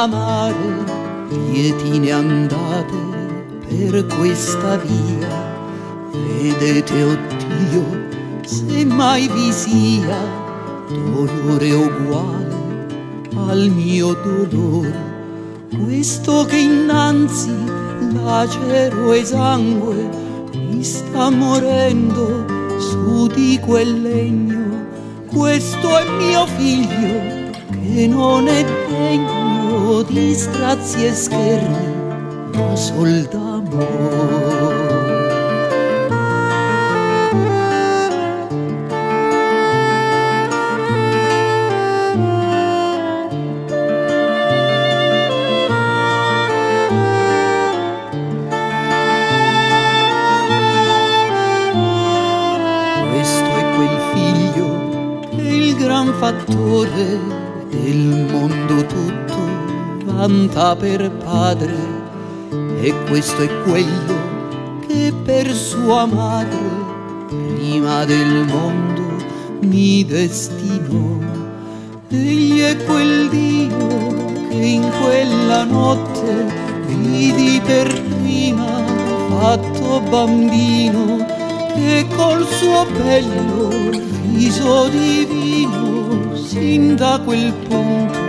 amare, lietine andate per questa via. Vedete, oh Dio, se mai vi sia dolore uguale al mio dolore, questo che innanzi lacero esangue mi sta morendo su di quel legno. Questo è mio figlio che non è degno di strazi e scherni, ma sol d'amore. Questo è quel figlio che il gran fattore del mondo tutto vanta per padre, e questo è quello che per sua madre prima del mondo mi destinò. Egli è quel Dio che in quella notte vidi per prima fatto bambino, e col suo bello viso divino sin da quel punto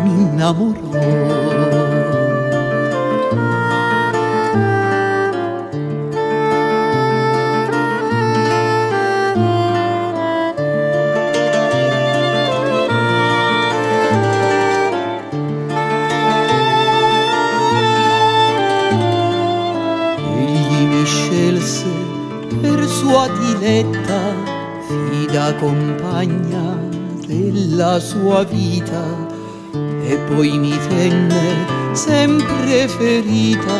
mi innamorò. Egli mi scelse per sua diletta, fida compagna della sua vita, e poi mi tenne sempre ferita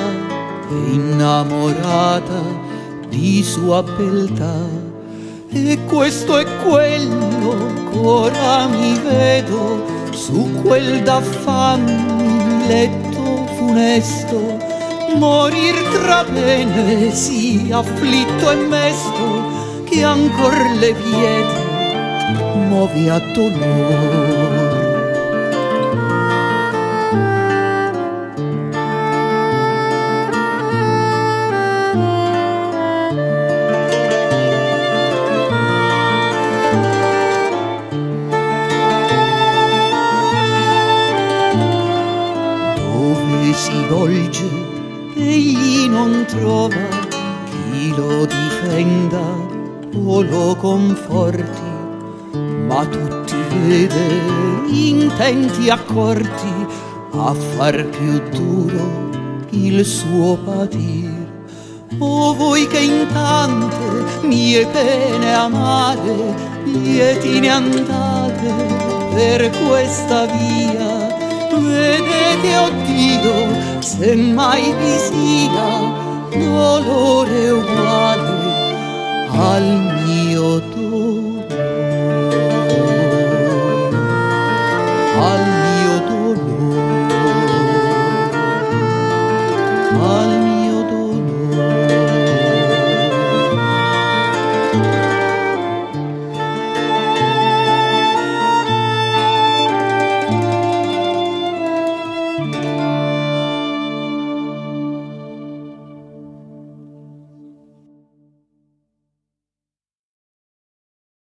e innamorata di sua beltà. E questo è quello ch'ora mi vedo su quel d'affanni letto funesto, morir tra pene sì afflitto e mesto, che ancor le pietre muove a dolor. Dove si volge egli non trova chi lo difenda o lo conforti, ma tutti vede intenti accorti a far più duro il suo patir. O voi che in tante mie pene amate, lietine andate per questa via, vedete, oh Dio, se mai vi sia dolore uguale